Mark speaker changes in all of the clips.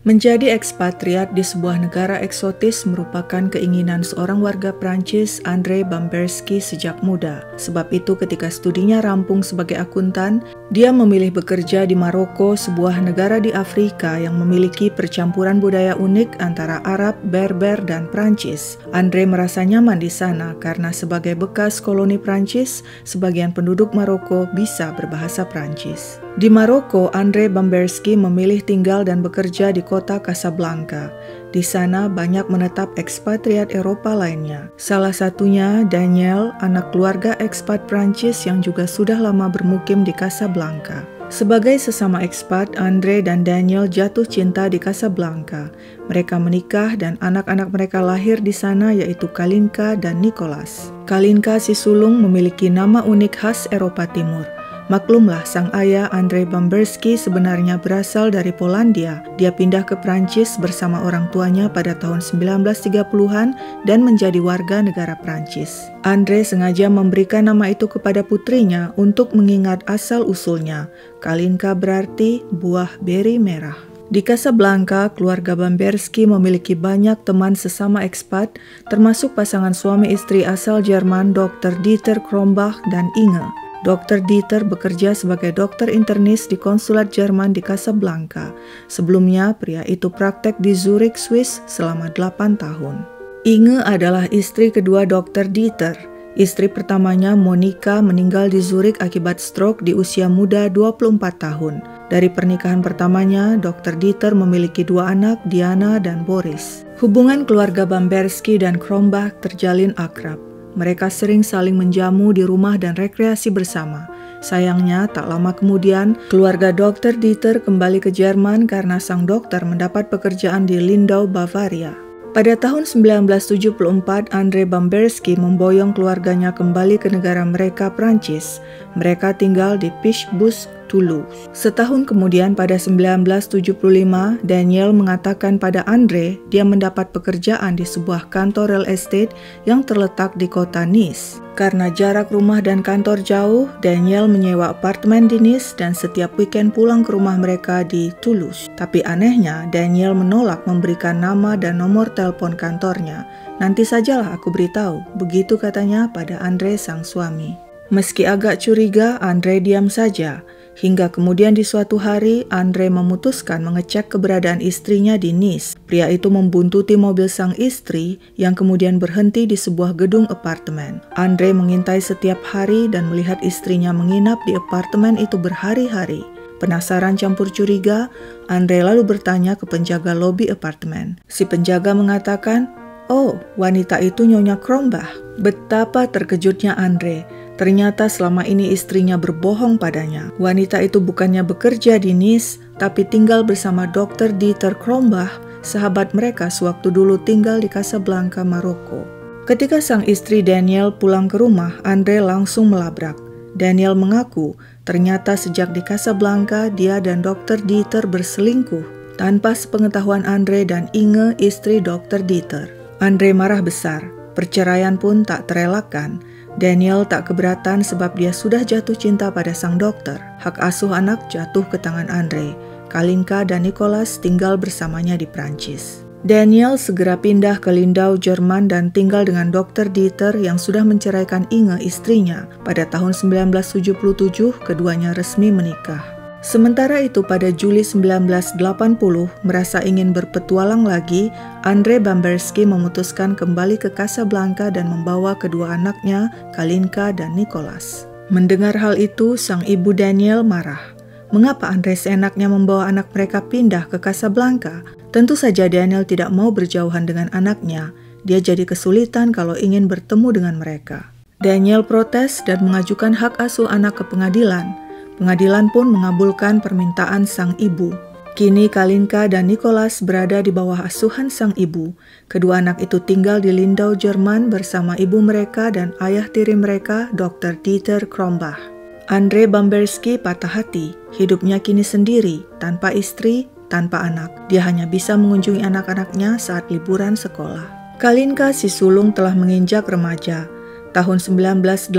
Speaker 1: Menjadi ekspatriat di sebuah negara eksotis merupakan keinginan seorang warga Prancis, André Bamberski, sejak muda. Sebab itu ketika studinya rampung sebagai akuntan, dia memilih bekerja di Maroko, sebuah negara di Afrika yang memiliki percampuran budaya unik antara Arab, Berber, dan Prancis. André merasa nyaman di sana karena sebagai bekas koloni Prancis, sebagian penduduk Maroko bisa berbahasa Prancis. Di Maroko, André Bamberski memilih tinggal dan bekerja di kota Casablanca. Di sana banyak menetap ekspatriat Eropa lainnya. Salah satunya Daniel, anak keluarga ekspat Prancis yang juga sudah lama bermukim di Casablanca. Sebagai sesama ekspat, André dan Daniel jatuh cinta di Casablanca. Mereka menikah dan anak-anak mereka lahir di sana, yaitu Kalinka dan Nicolas. Kalinka si sulung memiliki nama unik khas Eropa Timur. Maklumlah, sang ayah André Bamberski sebenarnya berasal dari Polandia. Dia pindah ke Prancis bersama orang tuanya pada tahun 1930-an dan menjadi warga negara Prancis. André sengaja memberikan nama itu kepada putrinya untuk mengingat asal-usulnya. Kalinka berarti buah beri merah. Di Casablanca, keluarga Bamberski memiliki banyak teman sesama ekspat, termasuk pasangan suami istri asal Jerman, Dr. Dieter Krombach dan Inge. Dr. Dieter bekerja sebagai dokter internis di konsulat Jerman di Casablanca. Sebelumnya, pria itu praktek di Zurich, Swiss selama 8 tahun. Inge adalah istri kedua Dr. Dieter. Istri pertamanya, Monica, meninggal di Zurich akibat stroke di usia muda 24 tahun. Dari pernikahan pertamanya, Dr. Dieter memiliki 2 anak, Diana dan Boris. Hubungan keluarga Bamberski dan Krombach terjalin akrab. Mereka sering saling menjamu di rumah dan rekreasi bersama. Sayangnya, tak lama kemudian, keluarga Dr. Dieter kembali ke Jerman karena sang dokter mendapat pekerjaan di Lindau, Bavaria. Pada tahun 1974, André Bamberski memboyong keluarganya kembali ke negara mereka, Prancis. Mereka tinggal di Picpus, Toulouse. Setahun kemudian pada 1975, Daniel mengatakan pada André dia mendapat pekerjaan di sebuah kantor real estate yang terletak di kota Nice. Karena jarak rumah dan kantor jauh, Daniel menyewa apartemen di Nice dan setiap weekend pulang ke rumah mereka di Toulouse. Tapi anehnya, Daniel menolak memberikan nama dan nomor telepon kantornya. "Nanti sajalah aku beritahu," begitu katanya pada André sang suami. Meski agak curiga, André diam saja. Hingga kemudian di suatu hari, André memutuskan mengecek keberadaan istrinya di Nice. Pria itu membuntuti mobil sang istri yang kemudian berhenti di sebuah gedung apartemen. André mengintai setiap hari dan melihat istrinya menginap di apartemen itu berhari-hari. Penasaran campur curiga, André lalu bertanya ke penjaga lobi apartemen. Si penjaga mengatakan, "Oh, wanita itu Nyonya Krombach." Betapa terkejutnya André. Ternyata selama ini istrinya berbohong padanya. Wanita itu bukannya bekerja di Nice, tapi tinggal bersama Dr. Dieter Krombach, sahabat mereka sewaktu dulu tinggal di Casablanca, Maroko. Ketika sang istri Daniel pulang ke rumah, André langsung melabrak. Daniel mengaku ternyata sejak di Casablanca dia dan Dr. Dieter berselingkuh tanpa sepengetahuan André dan Inge, istri Dr. Dieter. André marah besar. Perceraian pun tak terelakkan. Daniel tak keberatan sebab dia sudah jatuh cinta pada sang dokter. Hak asuh anak jatuh ke tangan André. Kalinka dan Nicolas tinggal bersamanya di Prancis. Daniel segera pindah ke Lindau, Jerman dan tinggal dengan Dr. Dieter yang sudah menceraikan Inge, istrinya. Pada tahun 1977, keduanya resmi menikah. Sementara itu pada Juli 1980, merasa ingin berpetualang lagi, André Bamberski memutuskan kembali ke Casablanca dan membawa kedua anaknya, Kalinka dan Nicolas. Mendengar hal itu, sang ibu Daniel marah. Mengapa André seenaknya membawa anak mereka pindah ke Casablanca? Tentu saja Daniel tidak mau berjauhan dengan anaknya. Dia jadi kesulitan kalau ingin bertemu dengan mereka. Daniel protes dan mengajukan hak asuh anak ke pengadilan. Pengadilan pun mengabulkan permintaan sang ibu. Kini Kalinka dan Nicolas berada di bawah asuhan sang ibu. Kedua anak itu tinggal di Lindau, Jerman bersama ibu mereka dan ayah tiri mereka, Dr. Dieter Krombach. André Bamberski patah hati. Hidupnya kini sendiri, tanpa istri, tanpa anak. Dia hanya bisa mengunjungi anak-anaknya saat liburan sekolah. Kalinka si sulung telah menginjak remaja. Tahun 1982,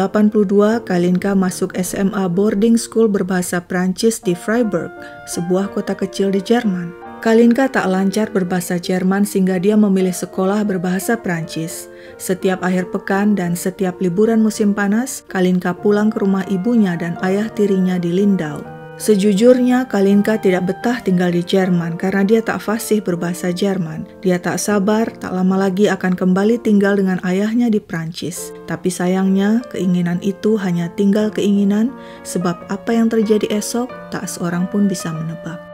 Speaker 1: Kalinka masuk SMA boarding school berbahasa Prancis di Freiburg, sebuah kota kecil di Jerman. Kalinka tak lancar berbahasa Jerman sehingga dia memilih sekolah berbahasa Prancis. Setiap akhir pekan dan setiap liburan musim panas, Kalinka pulang ke rumah ibunya dan ayah tirinya di Lindau. Sejujurnya, Kalinka tidak betah tinggal di Jerman karena dia tak fasih berbahasa Jerman. Dia tak sabar, tak lama lagi akan kembali tinggal dengan ayahnya di Prancis. Tapi sayangnya, keinginan itu hanya tinggal keinginan, sebab apa yang terjadi esok, tak seorang pun bisa menebak.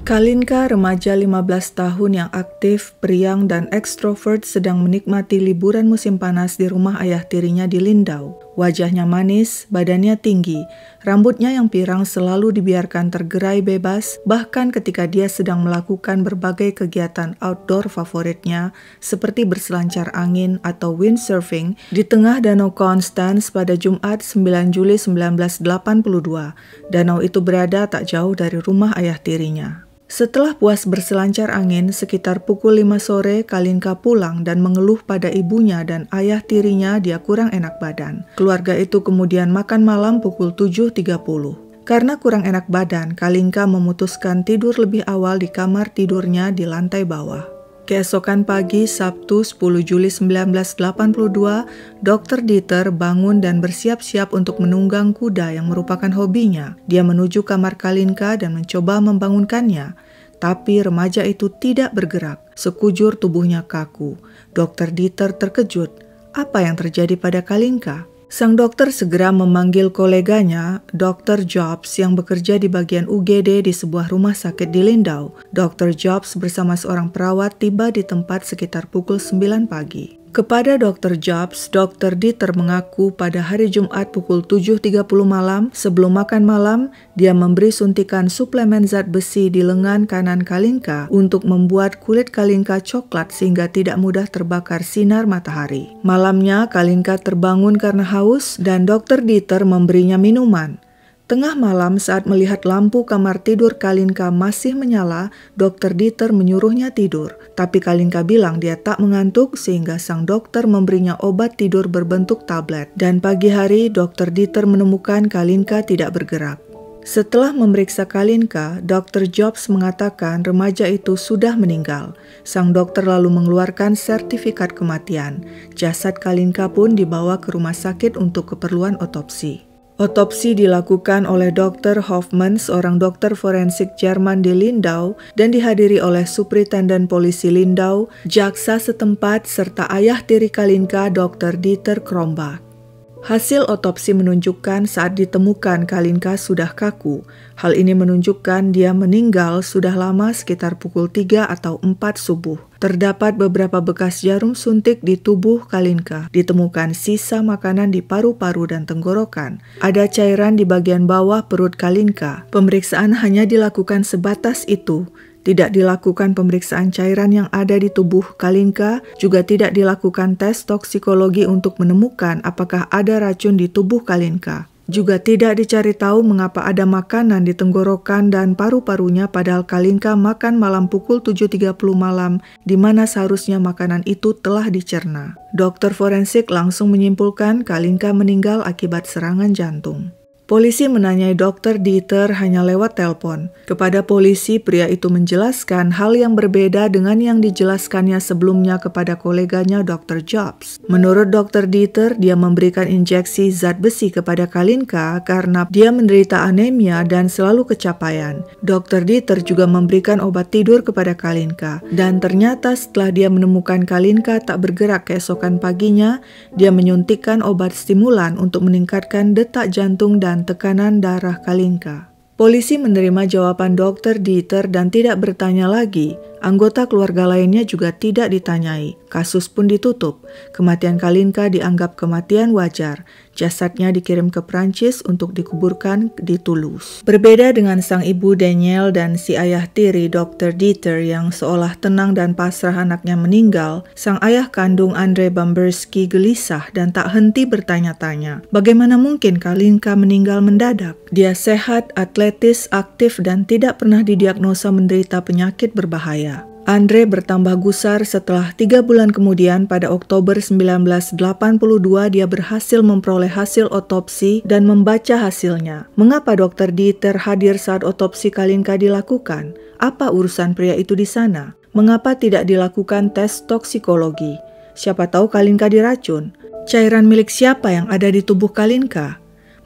Speaker 1: Kalinka, remaja 15 tahun yang aktif, periang, dan ekstrovert sedang menikmati liburan musim panas di rumah ayah tirinya di Lindau. Wajahnya manis, badannya tinggi, rambutnya yang pirang selalu dibiarkan tergerai bebas, bahkan ketika dia sedang melakukan berbagai kegiatan outdoor favoritnya, seperti berselancar angin atau windsurfing di tengah Danau Constance pada Jumat 9 Juli 1982. Danau itu berada tak jauh dari rumah ayah tirinya. Setelah puas berselancar angin, sekitar pukul 5 sore, Kalinka pulang dan mengeluh pada ibunya dan ayah tirinya dia kurang enak badan. Keluarga itu kemudian makan malam pukul 7.30. Karena kurang enak badan, Kalinka memutuskan tidur lebih awal di kamar tidurnya di lantai bawah. Keesokan pagi, Sabtu 10 Juli 1982, Dr. Dieter bangun dan bersiap-siap untuk menunggang kuda yang merupakan hobinya. Dia menuju kamar Kalinka dan mencoba membangunkannya. Tapi remaja itu tidak bergerak, sekujur tubuhnya kaku. Dr. Dieter terkejut. Apa yang terjadi pada Kalinka? Sang dokter segera memanggil koleganya, Dr. Jobs, yang bekerja di bagian UGD di sebuah rumah sakit di Lindau. Dr. Jobs bersama seorang perawat tiba di tempat sekitar pukul 9 pagi. Kepada Dr. Jobs, Dr. Dieter mengaku pada hari Jumat pukul 7.30 malam, sebelum makan malam, dia memberi suntikan suplemen zat besi di lengan kanan Kalinka untuk membuat kulit Kalinka coklat sehingga tidak mudah terbakar sinar matahari. Malamnya, Kalinka terbangun karena haus dan Dr. Dieter memberinya minuman. Tengah malam saat melihat lampu kamar tidur Kalinka masih menyala, Dr. Dieter menyuruhnya tidur. Tapi Kalinka bilang dia tak mengantuk sehingga sang dokter memberinya obat tidur berbentuk tablet. Dan pagi hari, Dr. Dieter menemukan Kalinka tidak bergerak. Setelah memeriksa Kalinka, Dr. Jobs mengatakan remaja itu sudah meninggal. Sang dokter lalu mengeluarkan sertifikat kematian. Jasad Kalinka pun dibawa ke rumah sakit untuk keperluan otopsi. Otopsi dilakukan oleh Dr. Hoffmann, seorang dokter forensik Jerman di Lindau, dan dihadiri oleh Superintenden Polisi Lindau, jaksa setempat, serta ayah tiri Kalinka, Dr. Dieter Krombach. Hasil otopsi menunjukkan saat ditemukan Kalinka sudah kaku. Hal ini menunjukkan dia meninggal sudah lama sekitar pukul 3 atau 4 subuh. Terdapat beberapa bekas jarum suntik di tubuh Kalinka. Ditemukan sisa makanan di paru-paru dan tenggorokan. Ada cairan di bagian bawah perut Kalinka. Pemeriksaan hanya dilakukan sebatas itu. Tidak dilakukan pemeriksaan cairan yang ada di tubuh Kalinka, juga tidak dilakukan tes toksikologi untuk menemukan apakah ada racun di tubuh Kalinka. Juga tidak dicari tahu mengapa ada makanan di tenggorokan dan paru-parunya padahal Kalinka makan malam pukul 7.30 malam, di mana seharusnya makanan itu telah dicerna. Dokter forensik langsung menyimpulkan Kalinka meninggal akibat serangan jantung. Polisi menanyai Dr. Dieter hanya lewat telepon. Kepada polisi, pria itu menjelaskan hal yang berbeda dengan yang dijelaskannya sebelumnya kepada koleganya Dr. Jobs. Menurut Dr. Dieter, dia memberikan injeksi zat besi kepada Kalinka karena dia menderita anemia dan selalu kecapaian. Dr. Dieter juga memberikan obat tidur kepada Kalinka. Dan ternyata setelah dia menemukan Kalinka tak bergerak keesokan paginya, dia menyuntikkan obat stimulan untuk meningkatkan detak jantung dan tekanan darah Kalinka. Polisi menerima jawaban Dr. Dieter dan tidak bertanya lagi. Anggota keluarga lainnya juga tidak ditanyai. Kasus pun ditutup. Kematian Kalinka dianggap kematian wajar. Jasadnya dikirim ke Prancis untuk dikuburkan di Toulouse. Berbeda dengan sang ibu Danielle dan si ayah tiri Dr. Dieter yang seolah tenang dan pasrah anaknya meninggal, sang ayah kandung Andrei Bamberski gelisah dan tak henti bertanya-tanya. Bagaimana mungkin Kalinka meninggal mendadak? Dia sehat, atletis, aktif, dan tidak pernah didiagnosa menderita penyakit berbahaya. Andre bertambah gusar setelah 3 bulan kemudian pada Oktober 1982 dia berhasil memperoleh hasil otopsi dan membaca hasilnya. Mengapa Dr. Dieter hadir saat otopsi Kalinka dilakukan? Apa urusan pria itu di sana? Mengapa tidak dilakukan tes toksikologi? Siapa tahu Kalinka diracun? Cairan milik siapa yang ada di tubuh Kalinka?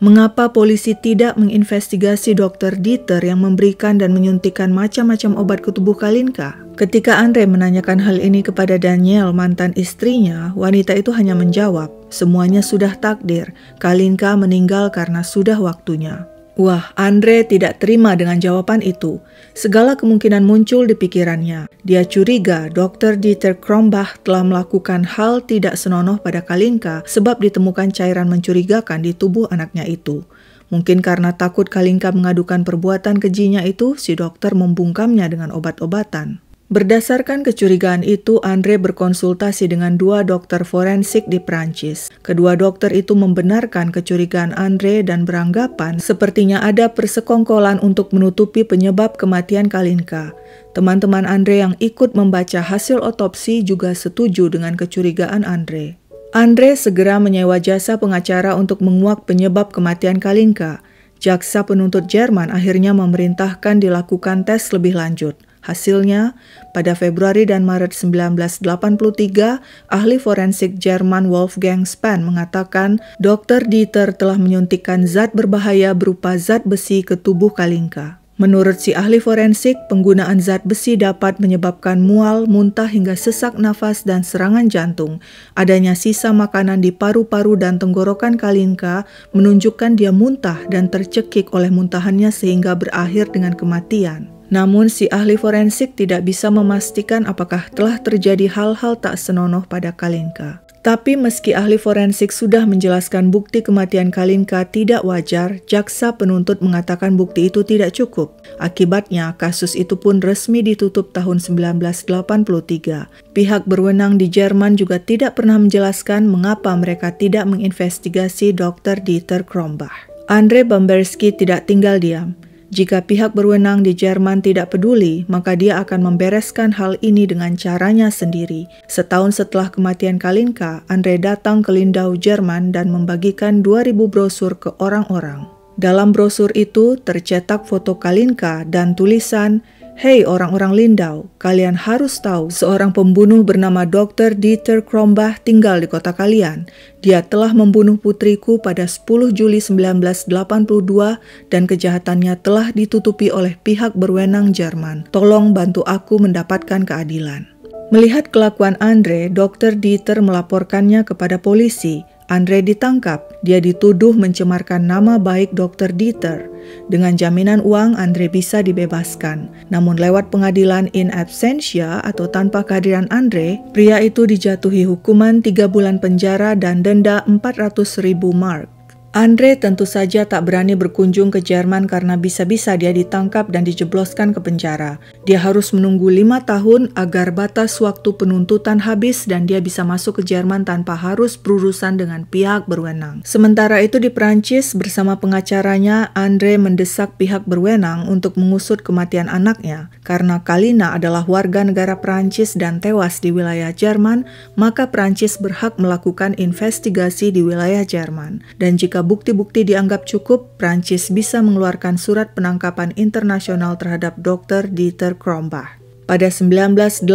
Speaker 1: Mengapa polisi tidak menginvestigasi Dr. Dieter yang memberikan dan menyuntikkan macam-macam obat ke tubuh Kalinka? Ketika Andre menanyakan hal ini kepada Daniel, mantan istrinya, wanita itu hanya menjawab, semuanya sudah takdir, Kalinka meninggal karena sudah waktunya. Wah, Andre tidak terima dengan jawaban itu. Segala kemungkinan muncul di pikirannya. Dia curiga Dr. Dieter Krombach telah melakukan hal tidak senonoh pada Kalinka sebab ditemukan cairan mencurigakan di tubuh anaknya itu. Mungkin karena takut Kalinka mengadukan perbuatan kejinya itu, si dokter membungkamnya dengan obat-obatan. Berdasarkan kecurigaan itu, Andre berkonsultasi dengan 2 dokter forensik di Prancis. Kedua dokter itu membenarkan kecurigaan Andre dan beranggapan sepertinya ada persekongkolan untuk menutupi penyebab kematian Kalinka. Teman-teman Andre yang ikut membaca hasil otopsi juga setuju dengan kecurigaan Andre. Andre segera menyewa jasa pengacara untuk menguak penyebab kematian Kalinka. Jaksa penuntut Jerman akhirnya memerintahkan dilakukan tes lebih lanjut. Hasilnya, pada Februari dan Maret 1983, ahli forensik Jerman Wolfgang Span mengatakan Dr. Dieter telah menyuntikkan zat berbahaya berupa zat besi ke tubuh Kalinka. Menurut si ahli forensik, penggunaan zat besi dapat menyebabkan mual, muntah hingga sesak nafas dan serangan jantung. Adanya sisa makanan di paru-paru dan tenggorokan Kalinka menunjukkan dia muntah dan tercekik oleh muntahannya sehingga berakhir dengan kematian. Namun si ahli forensik tidak bisa memastikan apakah telah terjadi hal-hal tak senonoh pada Kalinka. Tapi meski ahli forensik sudah menjelaskan bukti kematian Kalinka tidak wajar, jaksa penuntut mengatakan bukti itu tidak cukup. Akibatnya, kasus itu pun resmi ditutup tahun 1983. Pihak berwenang di Jerman juga tidak pernah menjelaskan mengapa mereka tidak menginvestigasi Dr. Dieter Krombach. Andre Bamberski tidak tinggal diam. Jika pihak berwenang di Jerman tidak peduli, maka dia akan membereskan hal ini dengan caranya sendiri. Setahun setelah kematian Kalinka, Andre datang ke Lindau, Jerman dan membagikan 2.000 brosur ke orang-orang. Dalam brosur itu tercetak foto Kalinka dan tulisan, "Hei orang-orang Lindau, kalian harus tahu seorang pembunuh bernama Dr. Dieter Krombach tinggal di kota kalian. Dia telah membunuh putriku pada 10 Juli 1982 dan kejahatannya telah ditutupi oleh pihak berwenang Jerman. Tolong bantu aku mendapatkan keadilan." Melihat kelakuan Andre, Dr. Dieter melaporkannya kepada polisi. Andre ditangkap. Dia dituduh mencemarkan nama baik Dr. Dieter. Dengan jaminan uang, Andre bisa dibebaskan. Namun lewat pengadilan in absentia atau tanpa kehadiran Andre, pria itu dijatuhi hukuman 3 bulan penjara dan denda 400.000 mark. Andre tentu saja tak berani berkunjung ke Jerman karena bisa-bisa dia ditangkap dan dijebloskan ke penjara. Dia harus menunggu 5 tahun agar batas waktu penuntutan habis dan dia bisa masuk ke Jerman tanpa harus berurusan dengan pihak berwenang. Sementara itu di Prancis bersama pengacaranya, Andre mendesak pihak berwenang untuk mengusut kematian anaknya. Karena Kalina adalah warga negara Prancis dan tewas di wilayah Jerman, maka Prancis berhak melakukan investigasi di wilayah Jerman. Dan jika bukti-bukti dianggap cukup, Prancis bisa mengeluarkan surat penangkapan internasional terhadap Dr. Dieter Krombach. Pada 1985,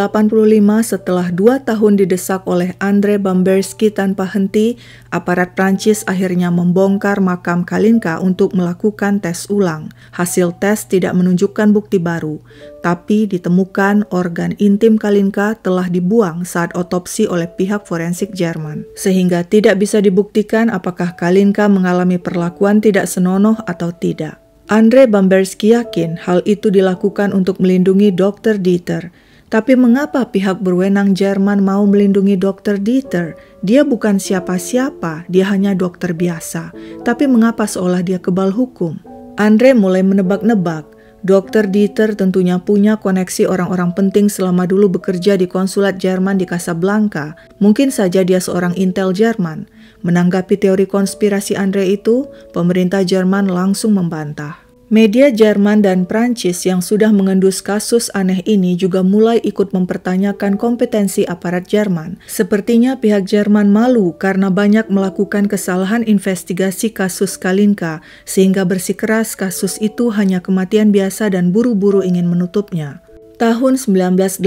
Speaker 1: setelah 2 tahun didesak oleh Andre Bamberski tanpa henti, aparat Prancis akhirnya membongkar makam Kalinka untuk melakukan tes ulang. Hasil tes tidak menunjukkan bukti baru, tapi ditemukan organ intim Kalinka telah dibuang saat otopsi oleh pihak forensik Jerman. Sehingga tidak bisa dibuktikan apakah Kalinka mengalami perlakuan tidak senonoh atau tidak. Andre Bamberski yakin hal itu dilakukan untuk melindungi Dr. Dieter. Tapi mengapa pihak berwenang Jerman mau melindungi Dr. Dieter? Dia bukan siapa-siapa, dia hanya dokter biasa. Tapi mengapa seolah dia kebal hukum? Andre mulai menebak-nebak. Dr. Dieter tentunya punya koneksi orang-orang penting selama dulu bekerja di konsulat Jerman di Casablanca. Mungkin saja dia seorang intel Jerman. Menanggapi teori konspirasi Andre itu, pemerintah Jerman langsung membantah. Media Jerman dan Prancis yang sudah mengendus kasus aneh ini juga mulai ikut mempertanyakan kompetensi aparat Jerman. Sepertinya pihak Jerman malu karena banyak melakukan kesalahan investigasi kasus Kalinka, sehingga bersikeras kasus itu hanya kematian biasa dan buru-buru ingin menutupnya. Tahun 1988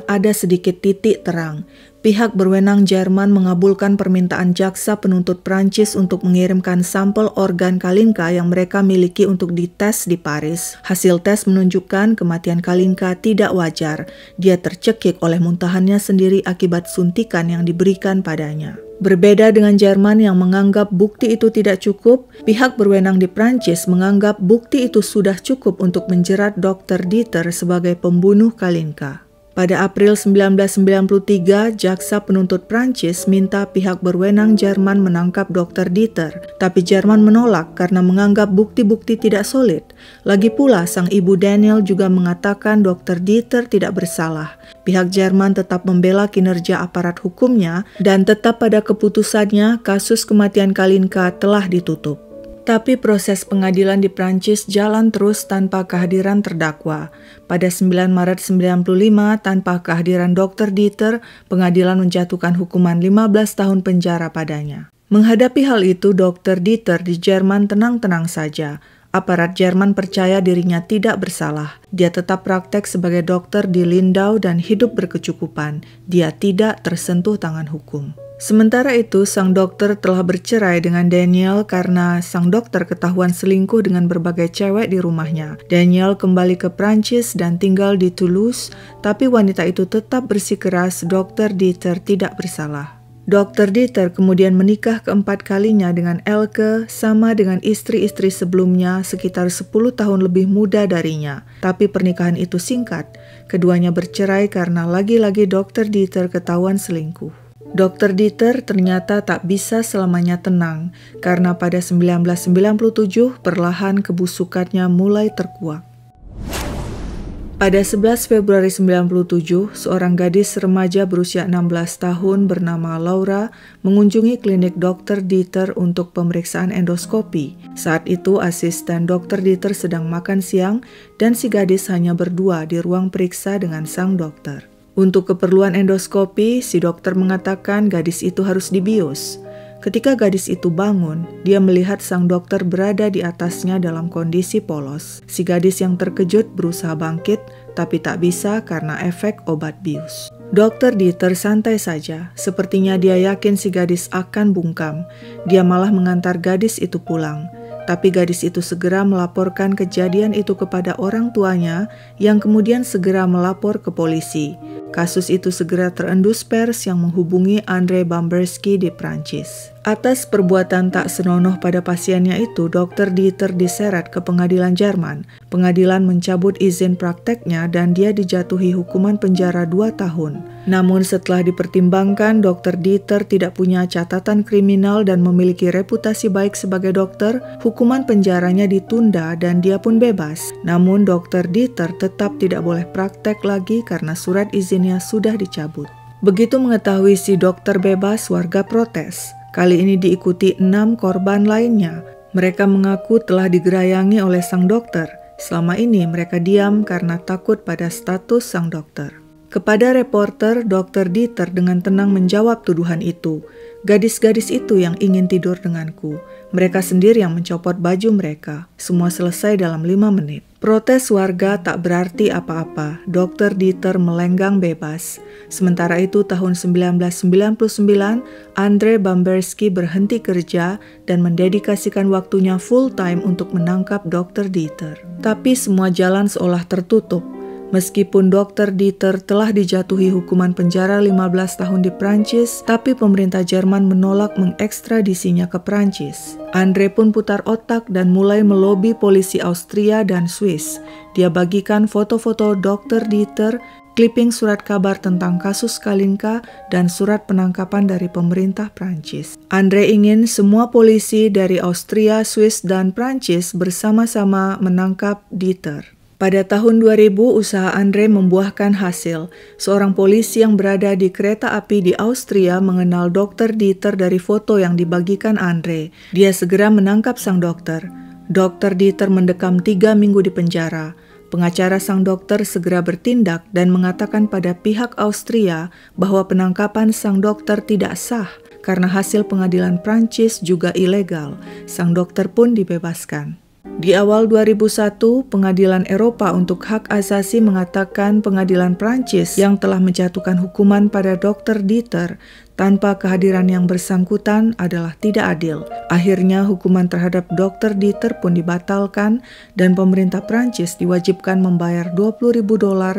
Speaker 1: ada sedikit titik terang. Pihak berwenang Jerman mengabulkan permintaan jaksa penuntut Prancis untuk mengirimkan sampel organ Kalinka yang mereka miliki untuk dites di Paris. Hasil tes menunjukkan kematian Kalinka tidak wajar. Dia tercekik oleh muntahannya sendiri akibat suntikan yang diberikan padanya. Berbeda dengan Jerman yang menganggap bukti itu tidak cukup, pihak berwenang di Prancis menganggap bukti itu sudah cukup untuk menjerat Dr. Dieter sebagai pembunuh Kalinka. Pada April 1993, jaksa penuntut Prancis minta pihak berwenang Jerman menangkap Dr. Dieter, tapi Jerman menolak karena menganggap bukti-bukti tidak solid. Lagi pula, sang ibu Daniel juga mengatakan Dr. Dieter tidak bersalah. Pihak Jerman tetap membela kinerja aparat hukumnya dan tetap pada keputusannya kasus kematian Kalinka telah ditutup. Tapi proses pengadilan di Prancis jalan terus tanpa kehadiran terdakwa. Pada 9 Maret 1995, tanpa kehadiran Dr. Dieter, pengadilan menjatuhkan hukuman 15 tahun penjara padanya. Menghadapi hal itu, Dr. Dieter di Jerman tenang-tenang saja. Aparat Jerman percaya dirinya tidak bersalah. Dia tetap praktek sebagai dokter di Lindau dan hidup berkecukupan. Dia tidak tersentuh tangan hukum. Sementara itu, sang dokter telah bercerai dengan Daniel karena sang dokter ketahuan selingkuh dengan berbagai cewek di rumahnya. Daniel kembali ke Prancis dan tinggal di Toulouse, tapi wanita itu tetap bersikeras Dr. Dieter tidak bersalah. Dr. Dieter kemudian menikah keempat kalinya dengan Elke, sama dengan istri-istri sebelumnya sekitar 10 tahun lebih muda darinya. Tapi pernikahan itu singkat. Keduanya bercerai karena lagi-lagi Dr. Dieter ketahuan selingkuh. Dr. Dieter ternyata tak bisa selamanya tenang, karena pada 1997 perlahan kebusukannya mulai terkuak. Pada 11 Februari 1997, seorang gadis remaja berusia 16 tahun bernama Laura mengunjungi klinik Dr. Dieter untuk pemeriksaan endoskopi. Saat itu asisten Dr. Dieter sedang makan siang dan si gadis hanya berdua di ruang periksa dengan sang dokter. Untuk keperluan endoskopi, si dokter mengatakan gadis itu harus dibius. Ketika gadis itu bangun, dia melihat sang dokter berada di atasnya dalam kondisi polos. Si gadis yang terkejut berusaha bangkit, tapi tak bisa karena efek obat bius. Dr. Dieter santai saja, sepertinya dia yakin si gadis akan bungkam. Dia malah mengantar gadis itu pulang. Tapi gadis itu segera melaporkan kejadian itu kepada orang tuanya yang kemudian segera melapor ke polisi. Kasus itu segera terendus pers yang menghubungi André Bamberski di Prancis. Atas perbuatan tak senonoh pada pasiennya itu, Dr. Dieter diseret ke pengadilan Jerman. Pengadilan mencabut izin prakteknya dan dia dijatuhi hukuman penjara 2 tahun. Namun setelah dipertimbangkan, Dr. Dieter tidak punya catatan kriminal dan memiliki reputasi baik sebagai dokter, hukuman penjaranya ditunda dan dia pun bebas. Namun Dr. Dieter tetap tidak boleh praktek lagi karena surat izinnya sudah dicabut. Begitu mengetahui si dokter bebas, warga protes. Kali ini diikuti 6 korban lainnya. Mereka mengaku telah digerayangi oleh sang dokter. Selama ini mereka diam karena takut pada status sang dokter. Kepada reporter, Dr. Dieter dengan tenang menjawab tuduhan itu. Gadis-gadis itu yang ingin tidur denganku. Mereka sendiri yang mencopot baju mereka. Semua selesai dalam 5 menit. Protes warga tak berarti apa-apa. Dr. Dieter melenggang bebas. Sementara itu tahun 1999, André Bamberski berhenti kerja dan mendedikasikan waktunya full time untuk menangkap Dr. Dieter. Tapi semua jalan seolah tertutup. Meskipun Dr. Dieter telah dijatuhi hukuman penjara 15 tahun di Prancis, tapi pemerintah Jerman menolak mengekstradisinya ke Prancis. André pun putar otak dan mulai melobi polisi Austria dan Swiss. Dia bagikan foto-foto Dr. Dieter, kliping surat kabar tentang kasus Kalinka, dan surat penangkapan dari pemerintah Prancis. André ingin semua polisi dari Austria, Swiss, dan Prancis bersama-sama menangkap Dieter. Pada tahun 2000, usaha André membuahkan hasil. Seorang polisi yang berada di kereta api di Austria mengenal Dr. Dieter dari foto yang dibagikan André. Dia segera menangkap sang dokter. Dr. Dieter mendekam 3 minggu di penjara. Pengacara sang dokter segera bertindak dan mengatakan pada pihak Austria bahwa penangkapan sang dokter tidak sah karena hasil pengadilan Prancis juga ilegal. Sang dokter pun dibebaskan. Di awal 2001, Pengadilan Eropa untuk Hak Asasi mengatakan pengadilan Prancis yang telah menjatuhkan hukuman pada Dr. Dieter tanpa kehadiran yang bersangkutan adalah tidak adil. Akhirnya hukuman terhadap Dr. Dieter pun dibatalkan dan pemerintah Prancis diwajibkan membayar $20.000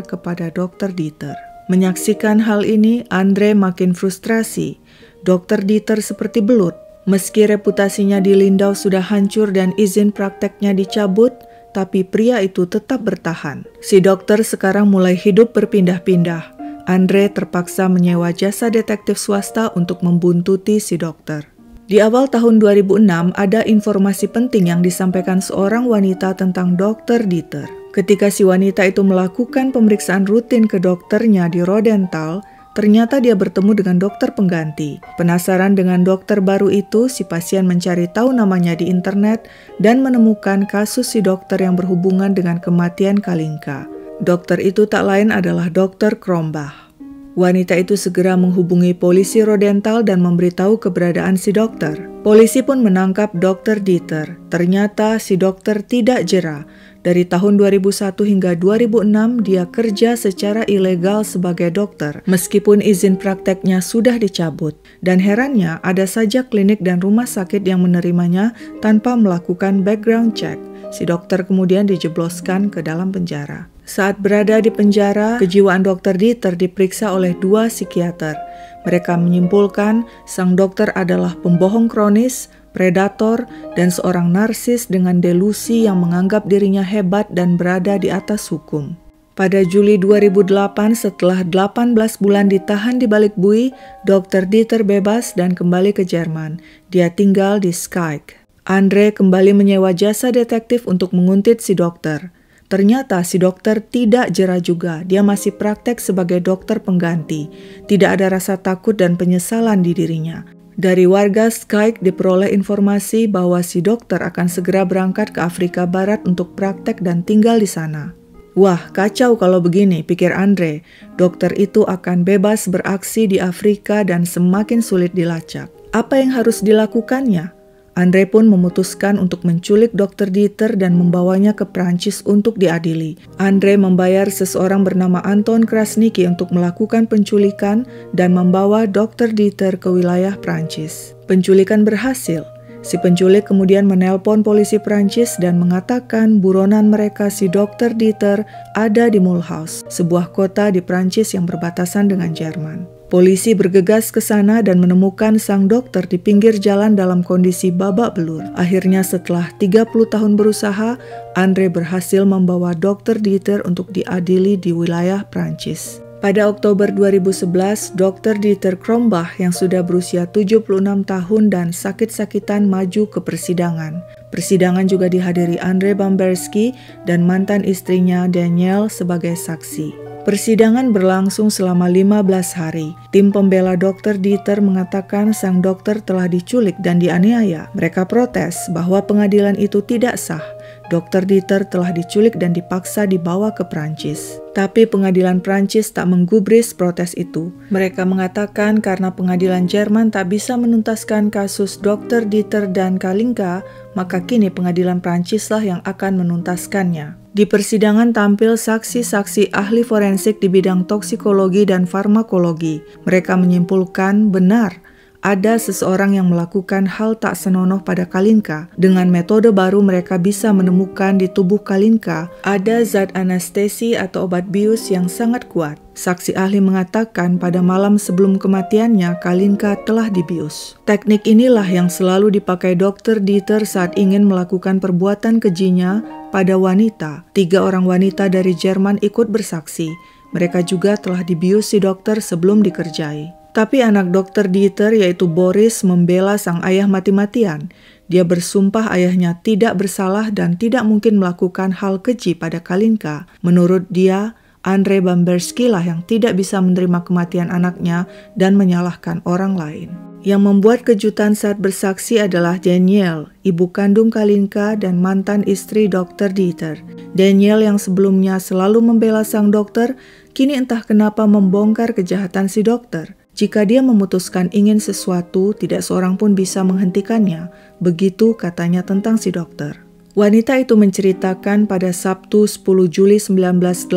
Speaker 1: kepada Dr. Dieter. Menyaksikan hal ini, Andre makin frustrasi. Dr. Dieter seperti belut. Meski reputasinya di Lindau sudah hancur dan izin prakteknya dicabut, tapi pria itu tetap bertahan. Si dokter sekarang mulai hidup berpindah-pindah. Andre terpaksa menyewa jasa detektif swasta untuk membuntuti si dokter. Di awal tahun 2006, ada informasi penting yang disampaikan seorang wanita tentang Dr. Dieter. Ketika si wanita itu melakukan pemeriksaan rutin ke dokternya di Rodental, ternyata dia bertemu dengan dokter pengganti. Penasaran dengan dokter baru itu, si pasien mencari tahu namanya di internet dan menemukan kasus si dokter yang berhubungan dengan kematian Kalinka. Dokter itu tak lain adalah Dr. Krombach. Wanita itu segera menghubungi polisi Rodental dan memberitahu keberadaan si dokter. Polisi pun menangkap Dr. Dieter. Ternyata si dokter tidak jera. Dari tahun 2001 hingga 2006 dia kerja secara ilegal sebagai dokter meskipun izin prakteknya sudah dicabut. Dan herannya ada saja klinik dan rumah sakit yang menerimanya tanpa melakukan background check. Si dokter kemudian dijebloskan ke dalam penjara. Saat berada di penjara, kejiwaan Dr. Dieter diperiksa oleh 2 psikiater. Mereka menyimpulkan sang dokter adalah pembohong kronis, predator, dan seorang narsis dengan delusi yang menganggap dirinya hebat dan berada di atas hukum. Pada Juli 2008, setelah 18 bulan ditahan di balik bui, Dr. Dieter bebas dan kembali ke Jerman. Dia tinggal di Schaik. Andre kembali menyewa jasa detektif untuk menguntit si dokter. Ternyata si dokter tidak jera juga, dia masih praktek sebagai dokter pengganti. Tidak ada rasa takut dan penyesalan di dirinya. Dari warga Schaik diperoleh informasi bahwa si dokter akan segera berangkat ke Afrika Barat untuk praktek dan tinggal di sana. Wah, kacau kalau begini, pikir Andre. Dokter itu akan bebas beraksi di Afrika dan semakin sulit dilacak. Apa yang harus dilakukannya? Andre pun memutuskan untuk menculik Dr. Dieter dan membawanya ke Prancis untuk diadili. Andre membayar seseorang bernama Anton Krasniqi untuk melakukan penculikan dan membawa Dr. Dieter ke wilayah Prancis. Penculikan berhasil. Si penculik kemudian menelpon polisi Prancis dan mengatakan buronan mereka si Dr. Dieter ada di Mulhouse, sebuah kota di Prancis yang berbatasan dengan Jerman. Polisi bergegas ke sana dan menemukan sang dokter di pinggir jalan dalam kondisi babak belur. Akhirnya setelah 30 tahun berusaha, Andre berhasil membawa Dr. Dieter untuk diadili di wilayah Prancis. Pada Oktober 2011, Dr. Dieter Krombach yang sudah berusia 76 tahun dan sakit-sakitan maju ke persidangan. Persidangan juga dihadiri Andre Bamberski dan mantan istrinya Danielle sebagai saksi. Persidangan berlangsung selama 15 hari. Tim pembela Dr. Dieter mengatakan sang dokter telah diculik dan dianiaya. Mereka protes bahwa pengadilan itu tidak sah. Dr. Dieter telah diculik dan dipaksa dibawa ke Prancis. Tapi pengadilan Prancis tak menggubris protes itu. Mereka mengatakan karena pengadilan Jerman tak bisa menuntaskan kasus Dr. Dieter dan Kalinka, maka kini pengadilan Prancislah yang akan menuntaskannya. Di persidangan tampil saksi-saksi ahli forensik di bidang toksikologi dan farmakologi. Mereka menyimpulkan benar ada seseorang yang melakukan hal tak senonoh pada Kalinka. Dengan metode baru mereka bisa menemukan di tubuh Kalinka ada zat anestesi atau obat bius yang sangat kuat. Saksi ahli mengatakan pada malam sebelum kematiannya Kalinka telah dibius. Teknik inilah yang selalu dipakai Dr. Dieter saat ingin melakukan perbuatan kejinya pada wanita. 3 orang wanita dari Jerman ikut bersaksi. Mereka juga telah dibius si dokter sebelum dikerjai. Tapi anak Dr. Dieter yaitu Boris membela sang ayah mati-matian. Dia bersumpah ayahnya tidak bersalah dan tidak mungkin melakukan hal keji pada Kalinka. Menurut dia, Andre Bamberski lah yang tidak bisa menerima kematian anaknya dan menyalahkan orang lain. Yang membuat kejutan saat bersaksi adalah Danielle, ibu kandung Kalinka dan mantan istri Dr. Dieter. Danielle yang sebelumnya selalu membela sang dokter, kini entah kenapa membongkar kejahatan si dokter. Jika dia memutuskan ingin sesuatu, tidak seorang pun bisa menghentikannya. Begitu katanya tentang si dokter. Wanita itu menceritakan pada Sabtu 10 Juli 1982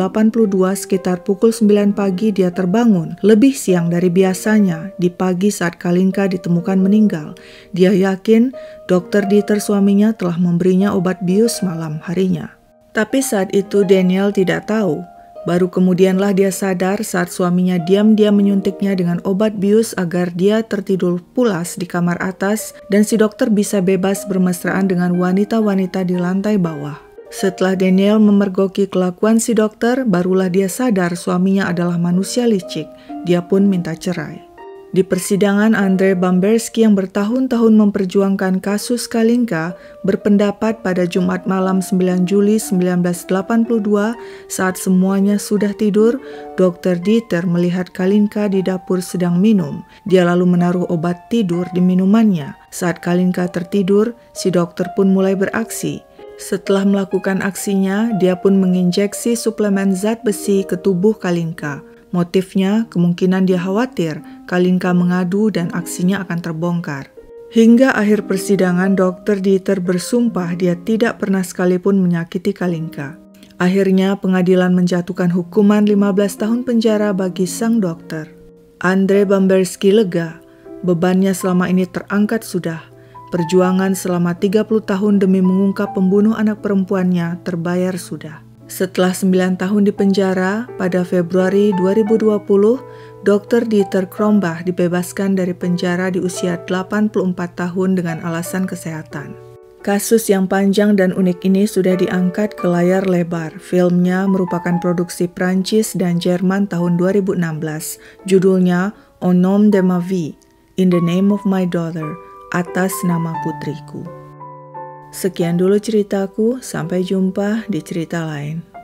Speaker 1: sekitar pukul 9 pagi dia terbangun, lebih siang dari biasanya, di pagi saat Kalinka ditemukan meninggal. Dia yakin Dr. Dieter suaminya telah memberinya obat bius malam harinya. Tapi saat itu Danielle tidak tahu. Baru kemudianlah dia sadar saat suaminya diam-diam menyuntiknya dengan obat bius agar dia tertidur pulas di kamar atas dan si dokter bisa bebas bermesraan dengan wanita-wanita di lantai bawah. Setelah Danielle memergoki kelakuan si dokter, barulah dia sadar suaminya adalah manusia licik. Dia pun minta cerai. Di persidangan, Andrei Bamberski yang bertahun-tahun memperjuangkan kasus Kalinka berpendapat pada Jumat malam 9 Juli 1982 saat semuanya sudah tidur, Dr. Dieter melihat Kalinka di dapur sedang minum. Dia lalu menaruh obat tidur di minumannya. Saat Kalinka tertidur, si dokter pun mulai beraksi. Setelah melakukan aksinya, dia pun menginjeksi suplemen zat besi ke tubuh Kalinka. Motifnya kemungkinan dia khawatir Kalinka mengadu dan aksinya akan terbongkar. Hingga akhir persidangan, Dr. Dieter bersumpah dia tidak pernah sekalipun menyakiti Kalinka. Akhirnya pengadilan menjatuhkan hukuman 15 tahun penjara bagi sang dokter. Andrei Bamberski lega, bebannya selama ini terangkat sudah. Perjuangan selama 30 tahun demi mengungkap pembunuh anak perempuannya terbayar sudah. Setelah 9 tahun di penjara, pada Februari 2020, Dr. Dieter Krombach dibebaskan dari penjara di usia 84 tahun dengan alasan kesehatan. Kasus yang panjang dan unik ini sudah diangkat ke layar lebar. Filmnya merupakan produksi Prancis dan Jerman tahun 2016. Judulnya Au nom de ma vie, In the Name of My Daughter, atas nama putriku. Sekian dulu ceritaku, sampai jumpa di cerita lain.